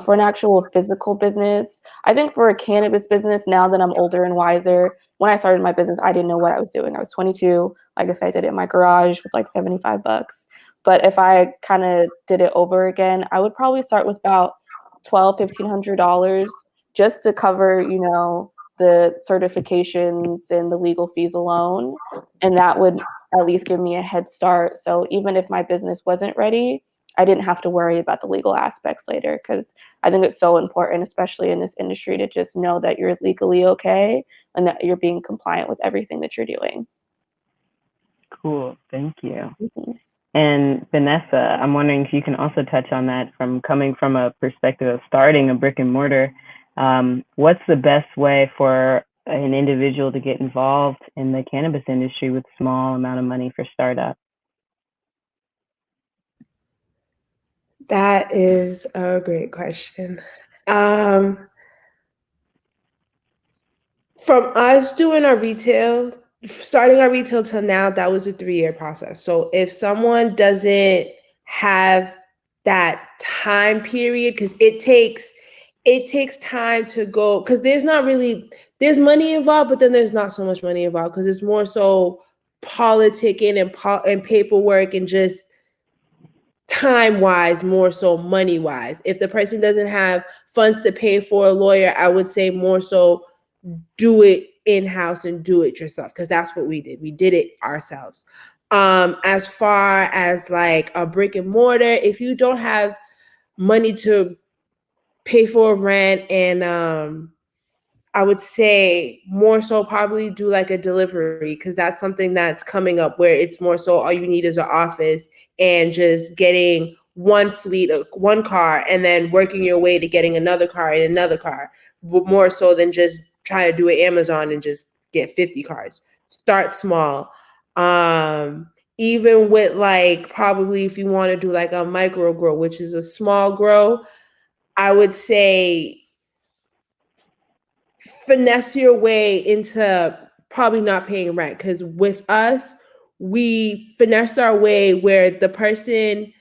D: For an actual physical business, I think for a cannabis business, now that I'm older and wiser, when I started my business, I didn't know what I was doing. I was 22. Like I said, I did it in my garage with like $75. But if I kind of did it over again, I would probably start with about $1,200-1,500 just to cover, you know, the certifications and the legal fees alone. And that would at least give me a head start. So even if my business wasn't ready, I didn't have to worry about the legal aspects later, because I think it's so important, especially in this industry, to just know that you're legally okay and that you're being compliant with everything that you're doing.
C: Cool, thank you. And Vanessa, I'm wondering if you can also touch on that, from coming from a perspective of starting a brick and mortar. What's the best way for an individual to get involved in the cannabis industry with a small amount of money for startup?
F: That is a great question. From us doing our retail, starting our retail till now, that was a 3-year process. So if someone doesn't have that time period, because it takes time to go, because there's money involved, but then there's not so much money involved, because it's more so politicking and paperwork and just time-wise, more so money-wise. If the person doesn't have funds to pay for a lawyer, I would say more so do it in-house and do it yourself, because that's what we did. We did it ourselves. As far as like a brick and mortar, if you don't have money to pay for rent, and I would say more so probably do like a delivery, because that's something that's coming up where it's more so all you need is an office and just getting one car and then working your way to getting another car and another car, more so than just trying to do it Amazon and just get 50 cars. Start small. Even with like, probably if you want to do like a micro grow, which is a small grow, I would say finesse your way into probably not paying rent, because with us, we finessed our way where the person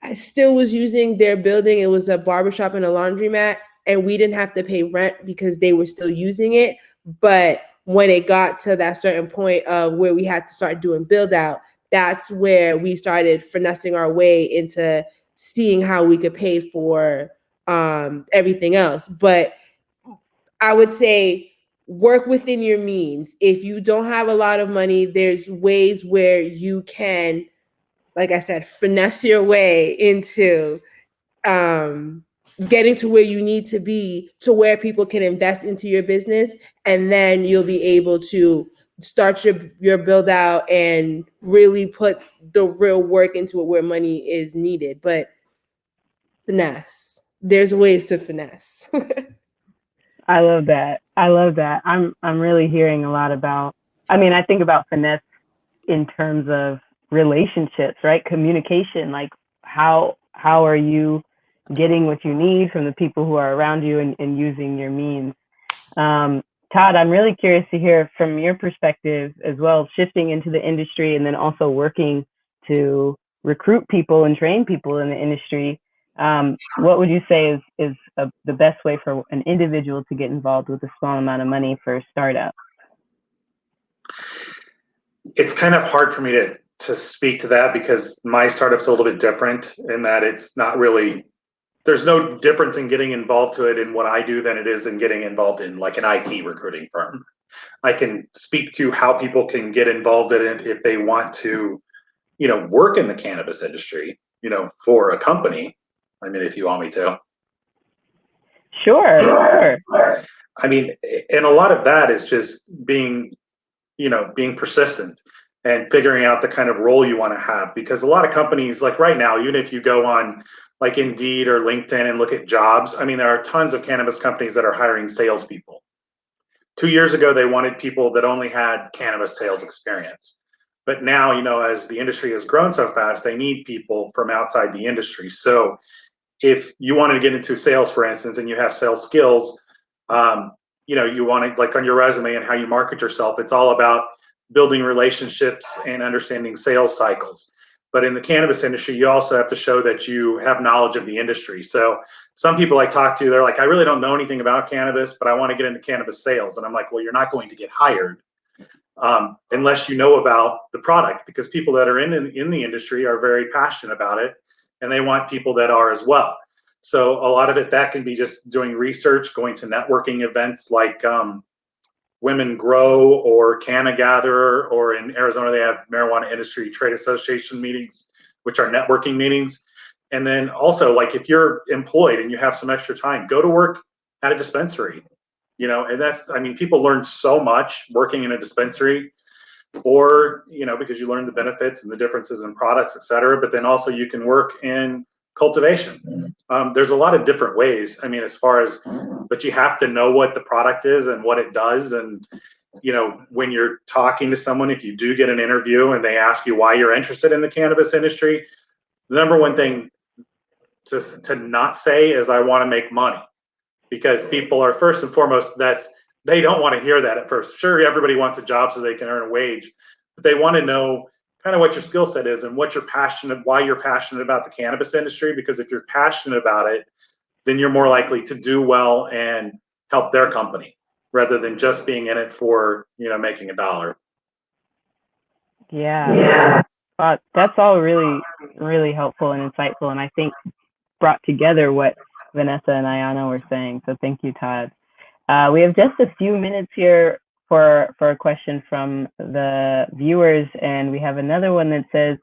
F: I still was using their building. It was a barbershop and a laundromat, and we didn't have to pay rent because they were still using it. But when it got to that certain point of where we had to start doing build out, that's where we started finessing our way into seeing how we could pay for everything else. But I would say work within your means. If you don't have a lot of money, there's ways where you can, like I said, finesse your way into getting to where you need to be, to where people can invest into your business, and then you'll be able to start your build out and really put the real work into it where money is needed. But finesse. There's ways to finesse.
C: I love that. I love that. I'm really hearing a lot about, I mean, I think about finesse in terms of relationships, right? Communication, like how are you getting what you need from the people who are around you and using your means. Todd, I'm really curious to hear from your perspective as well, shifting into the industry and then also working to recruit people and train people in the industry. What would you say is the best way for an individual to get involved with a small amount of money for a startup?
E: It's kind of hard for me to speak to that because my startup's a little bit different in that it's not really, there's no difference in getting involved to it in what I do than it is in getting involved in like an IT recruiting firm. I can speak to how people can get involved in it if they want to, work in the cannabis industry, for a company. I mean, if you want me to.
C: Sure.
E: I mean, and a lot of that is just being persistent and figuring out the kind of role you want to have, because a lot of companies, like right now, even if you go on like Indeed or LinkedIn and look at jobs, I mean, there are tons of cannabis companies that are hiring salespeople. 2 years ago, they wanted people that only had cannabis sales experience. But now, as the industry has grown so fast, they need people from outside the industry. So if you wanted to get into sales, for instance, and you have sales skills, you want to, like on your resume and how you market yourself, it's all about building relationships and understanding sales cycles. But in the cannabis industry, you also have to show that you have knowledge of the industry. So some people I talk to, they're like, I really don't know anything about cannabis, but I want to get into cannabis sales. And I'm like, well, you're not going to get hired unless you know about the product, because people that are in the industry are very passionate about it, and they want people that are as well. So a lot of it, that can be just doing research, going to networking events like Women Grow or Canna Gatherer, or in Arizona, they have Marijuana Industry Trade Association meetings, which are networking meetings. And then also, like if you're employed and you have some extra time, go to work at a dispensary, and that's, I mean, people learn so much working in a dispensary, or, because you learn the benefits and the differences in products, et cetera. But then also you can work in cultivation. There's a lot of different ways. I mean, as far as, but you have to know what the product is and what it does. And, when you're talking to someone, if you do get an interview and they ask you why you're interested in the cannabis industry, the number one thing to not say is, I want to make money. Because people are, first and foremost, they don't want to hear that at first. Sure, everybody wants a job so they can earn a wage, but they want to know kind of what your skill set is and what you're passionate, why you're passionate about the cannabis industry. Because if you're passionate about it, then you're more likely to do well and help their company, rather than just being in it for, making a dollar.
C: Yeah. That's all really, really helpful and insightful, and I think brought together what Vanessa and Iyana were saying. So thank you, Todd. We have just a few minutes here for a question from the viewers, and we have another one that says,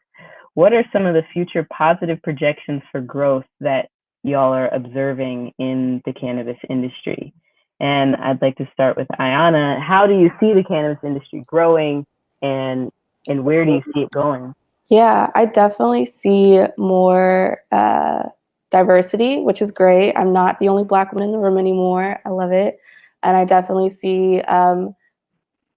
C: what are some of the future positive projections for growth that y'all are observing in the cannabis industry? And I'd like to start with Iyana. How do you see the cannabis industry growing, and where do you see it going?
D: Yeah, I definitely see more diversity, which is great. I'm not the only Black woman in the room anymore. I love it. And I definitely see the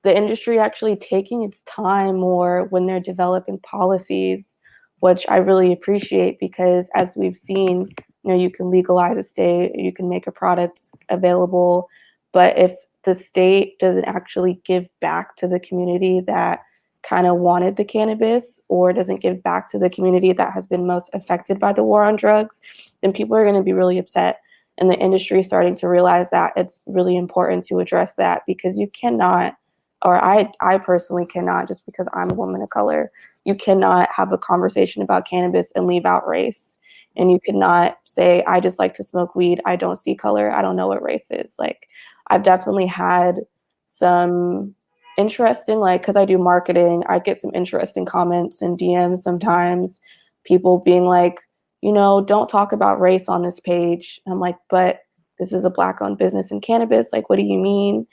D: industry actually taking its time more when they're developing policies, which I really appreciate, because as we've seen, you can legalize a state, you can make a product available, but if the state doesn't actually give back to the community that kind of wanted the cannabis or doesn't give back to the community that has been most affected by the war on drugs, then people are going to be really upset. And the industry is starting to realize that it's really important to address that, because you cannot, or I personally cannot, just because I'm a woman of color, you cannot have a conversation about cannabis and leave out race. And you cannot say, I just like to smoke weed, I don't see color, I don't know what race is. Like, I've definitely had some interesting, like, because I do marketing, I get some interesting comments and DMs sometimes, people being like, you know, don't talk about race on this page. I'm like, but this is a Black-owned business in cannabis. Like, what do you mean?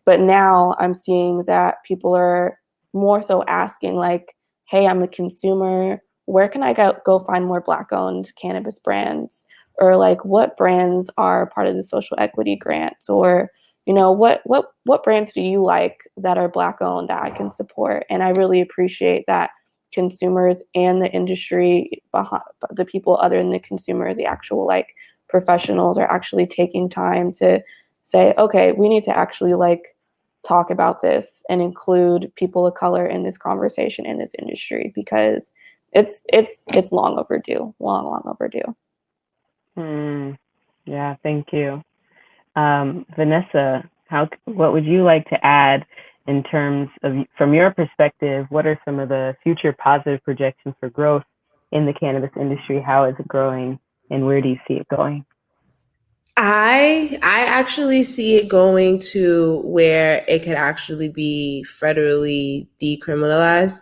D: But now I'm seeing that people are more so asking, like, hey, I'm a consumer. Where can I go find more Black-owned cannabis brands? Or like, what brands are part of the social equity grants? Or, you know, what brands do you like that are Black-owned that I can support? And I really appreciate that consumers and the industry, behind the people other than the consumers, the actual like professionals, are actually taking time to say, okay, we need to actually like talk about this and include people of color in this conversation in this industry, because it's long overdue, long overdue.
C: Yeah, thank you. Vanessa, what would you like to add in terms of, from your perspective, what are some of the future positive projections for growth in the cannabis industry? How is it growing, and where do you see it going?
F: I actually see it going to where it could actually be federally decriminalized.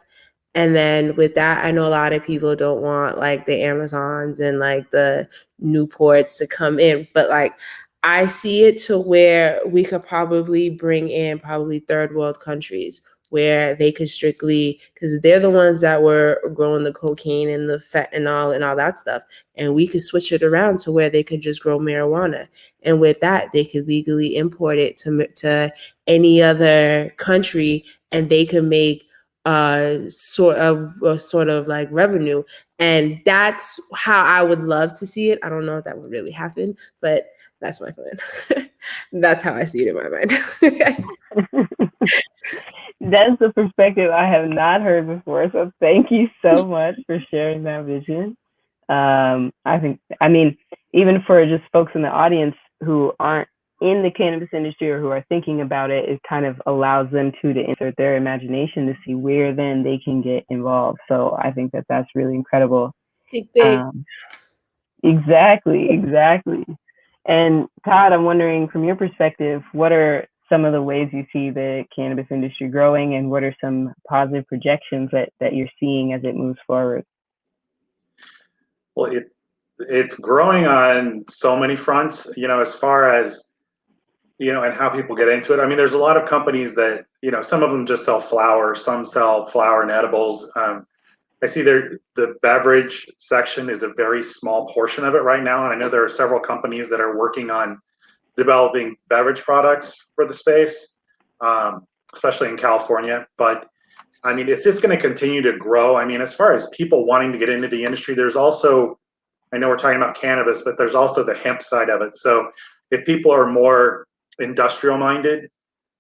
F: And then with that, I know a lot of people don't want like the Amazons and like the Newports to come in, but like I see it to where we could probably bring in probably third world countries where they could strictly, because they're the ones that were growing the cocaine and the fentanyl and all that stuff. And we could switch it around to where they could just grow marijuana. And with that, they could legally import it to any other country, and they could make sort of like revenue. And that's how I would love to see it. I don't know if that would really happen, but that's my plan. That's how I see it in my mind.
C: That's the perspective I have not heard before. So thank you so much for sharing that vision. I mean, even for just folks in the audience who aren't in the cannabis industry or who are thinking about it, it kind of allows them to insert their imagination to see where then they can get involved. So I think that that's really incredible. Exactly. And Todd, I'm wondering, from your perspective, what are some of the ways you see the cannabis industry growing, and what are some positive projections that you're seeing as it moves forward?
E: Well, it's growing on so many fronts, you know, as far as, you know, and how people get into it. I mean, there's a lot of companies that, you know, some of them just sell flour, some sell flour and edibles. I see the beverage section is a very small portion of it right now. And I know there are several companies that are working on developing beverage products for the space, especially in California. But I mean, it's just going to continue to grow. I mean, as far as people wanting to get into the industry, there's also, I know we're talking about cannabis, but there's also the hemp side of it. So if people are more industrial minded,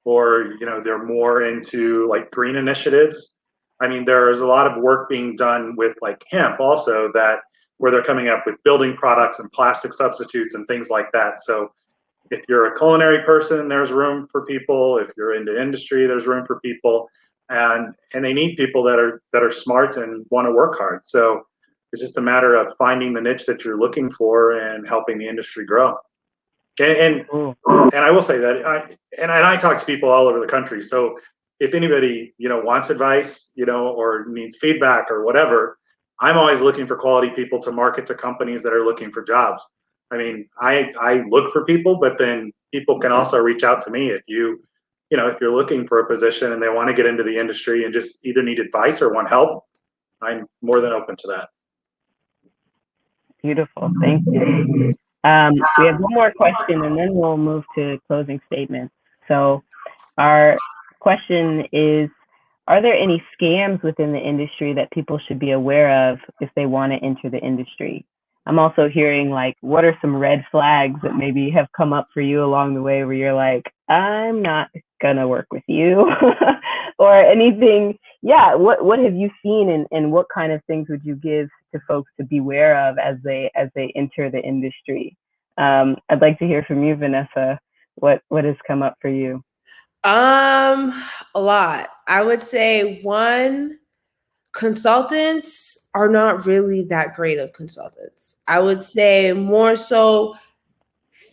E: or, you know, they're more into like green initiatives, I mean, there's a lot of work being done with like hemp also, that where they're coming up with building products and plastic substitutes and things like that. So if you're a culinary person, there's room for people. If you're into industry, there's room for people, and they need people that are smart and want to work hard. So it's just a matter of finding the niche that you're looking for and helping the industry grow. And I will say that I talk to people all over the country. So if anybody, you know, wants advice, you know, or needs feedback or whatever, I'm always looking for quality people to market to companies that are looking for jobs. I mean, I look for people, but then people can also reach out to me if you know, if you're looking for a position and they want to get into the industry and just either need advice or want help, I'm more than open to that.
C: Beautiful, thank you. We have one more question, and then we'll move to closing statements. So our question is, are there any scams within the industry that people should be aware of if they want to enter the industry? I'm also hearing, like, what are some red flags that maybe have come up for you along the way where you're like, I'm not gonna work with you, or anything, yeah, what have you seen, and what kind of things would you give to folks to beware of as they enter the industry? I'd like to hear from you, Vanessa. What has come up for you?
F: A lot. I would say one, consultants are not really that great of consultants. I would say more so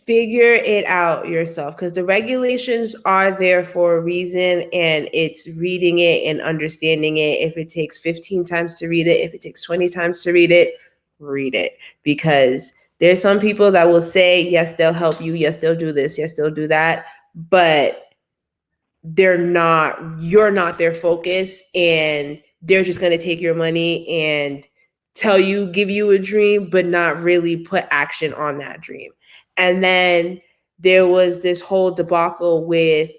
F: figure it out yourself, because the regulations are there for a reason, and it's reading it and understanding it. If it takes 15 times to read it, if it takes 20 times to read it, because there's some people that will say, yes, they'll help you, yes, they'll do this, yes, they'll do that, but you're not their focus, and they're just going to take your money and give you a dream, but not really put action on that dream. And then there was this whole debacle with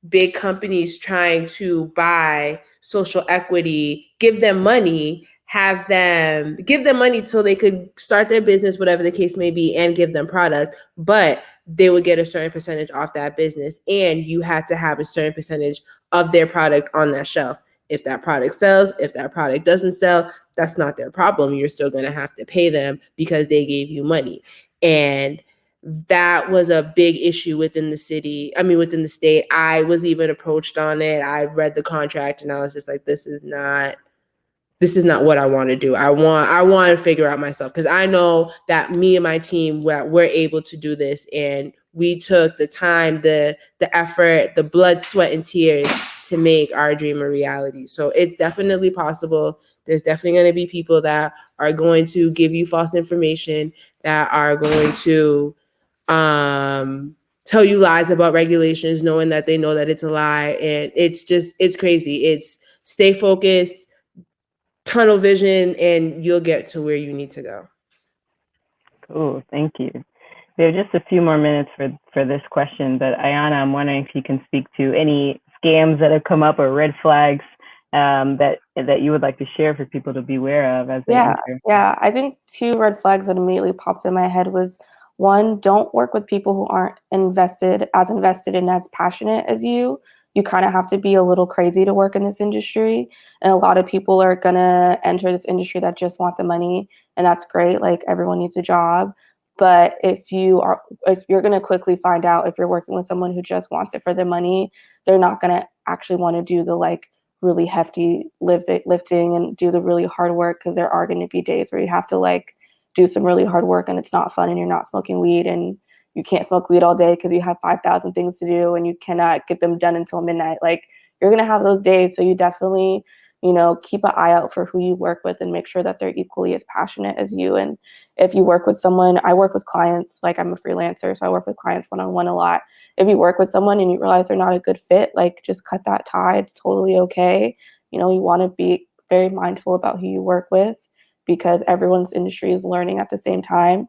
F: big companies trying to buy social equity, give them money so they could start their business, whatever the case may be, and give them product, but they would get a certain percentage off that business, and you had to have a certain percentage of their product on that shelf. If that product sells, if that product doesn't sell, that's not their problem. You're still going to have to pay them because they gave you money. And that was a big issue within the state. I was even approached on it. I read the contract and I was just like, this is not what I want to do. I want to figure out myself, because I know that me and my team, we're able to do this, and we took the time, the effort, the blood, sweat, and tears to make our dream a reality. So it's definitely possible. There's definitely going to be people that are going to give you false information, that are going to tell you lies about regulations, knowing that they know that it's a lie. And it's crazy. It's stay focused, tunnel vision, and you'll get to where you need to go.
C: Cool, thank you. We have just a few more minutes for this question, but Iyana, I'm wondering if you can speak to any scams that have come up or red flags that you would like to share for people to beware of as they enter.
D: Yeah, I think 2 red flags that immediately popped in my head was, 1, don't work with people who aren't invested and as passionate as you. You kind of have to be a little crazy to work in this industry. And a lot of people are going to enter this industry that just want the money. And that's great. Like, everyone needs a job. But if you're going to quickly find out, if you're working with someone who just wants it for the money, they're not going to actually want to do the really hefty lifting and do the really hard work, because there are going to be days where you have to do some really hard work and it's not fun, and you're not smoking weed, and you can't smoke weed all day because you have 5,000 things to do and you cannot get them done until midnight. You're going to have those days. So you definitely, keep an eye out for who you work with and make sure that they're equally as passionate as you. And if you work with someone, I work with clients, I'm a freelancer, so I work with clients one-on-one a lot. If you work with someone and you realize they're not a good fit, just cut that tie. It's totally okay. You want to be very mindful about who you work with, because everyone's industry is learning at the same time.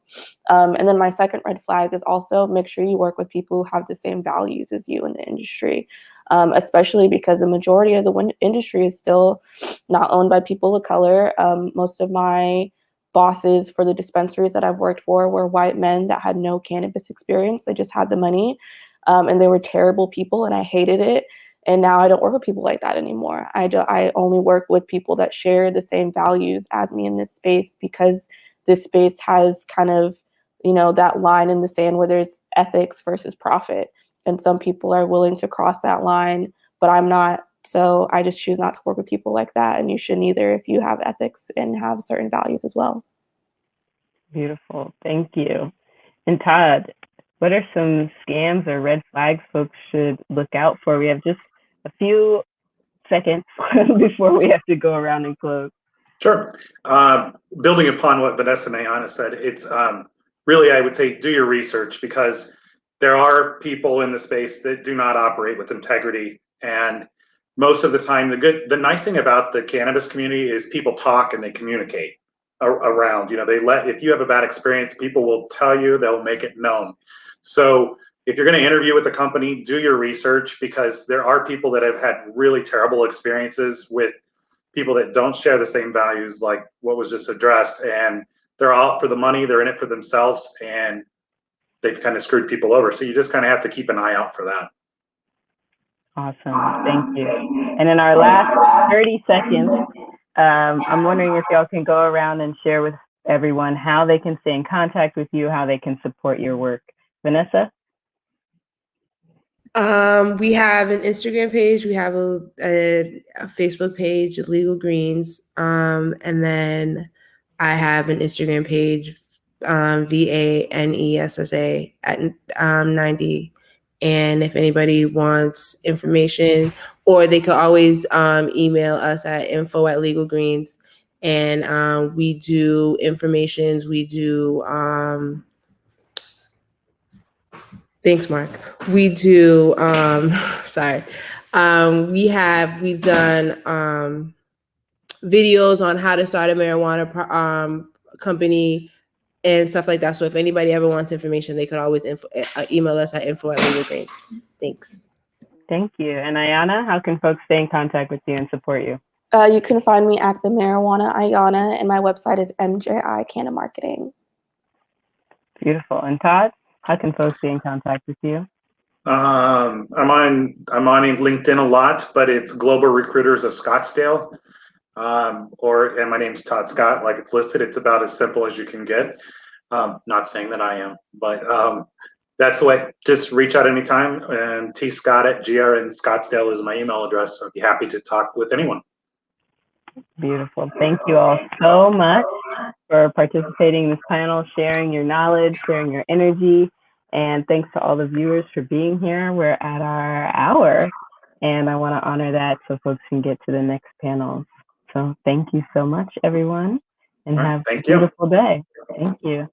D: And then my second red flag is also make sure you work with people who have the same values as you in the industry, especially because the majority of the industry is still not owned by people of color. Most of my bosses for the dispensaries that I've worked for were white men that had no cannabis experience. They just had the money, and they were terrible people, and I hated it. And now I don't work with people like that anymore. I only work with people that share the same values as me in this space, because this space has kind of, that line in the sand where there's ethics versus profit. And some people are willing to cross that line, but I'm not. So I just choose not to work with people like that. And you shouldn't either, if you have ethics and have certain values as well.
C: Beautiful. Thank you. And Todd, what are some scams or red flags folks should look out for? We have just a few seconds before we have to go around and close.
E: Sure. Building upon what Vanessa and Iyana said, it's really, I would say, do your research, because there are people in the space that do not operate with integrity. And most of the time, the nice thing about the cannabis community is people talk and they communicate around. If you have a bad experience, people will tell you, they'll make it known. So if you're going to interview with a company, do your research, because there are people that have had really terrible experiences with people that don't share the same values, like what was just addressed, and they're out for the money, they're in it for themselves, and they've kind of screwed people over. So you just kind of have to keep an eye out for that.
C: Awesome. Thank you. And in our last 30 seconds, I'm wondering if y'all can go around and share with everyone how they can stay in contact with you, how they can support your work. Vanessa?
F: We have an Instagram page. We have a Facebook page, Legal Greens. And then I have an Instagram page, VANESSA at 90. And if anybody wants information, or they could always email us at info@legalgreens. And we do informations. We do thanks, Mark. We do, sorry. We've done videos on how to start a marijuana company and stuff like that. So if anybody ever wants information, they could always email us at info@legalgreens. Thanks.
C: Thank you. And Iyana, how can folks stay in contact with you and support you?
D: You can find me at the Marijuana Iyana, and my website is MJI Cannamarketing.
C: Beautiful. And Todd, how can folks stay in contact with you?
E: I'm on LinkedIn a lot, but it's Global Recruiters of Scottsdale. And my name's Todd Scott, like it's listed. It's about as simple as you can get. Not saying that I am, but that's the way. Just reach out anytime. And tscott@GRN Scottsdale is my email address. So I'd be happy to talk with anyone.
C: Beautiful. Thank you all so much for participating in this panel, sharing your knowledge, sharing your energy. And thanks to all the viewers for being here. We're at our hour, and I want to honor that so folks can get to the next panel. So thank you so much, everyone, and have a beautiful day. Thank you.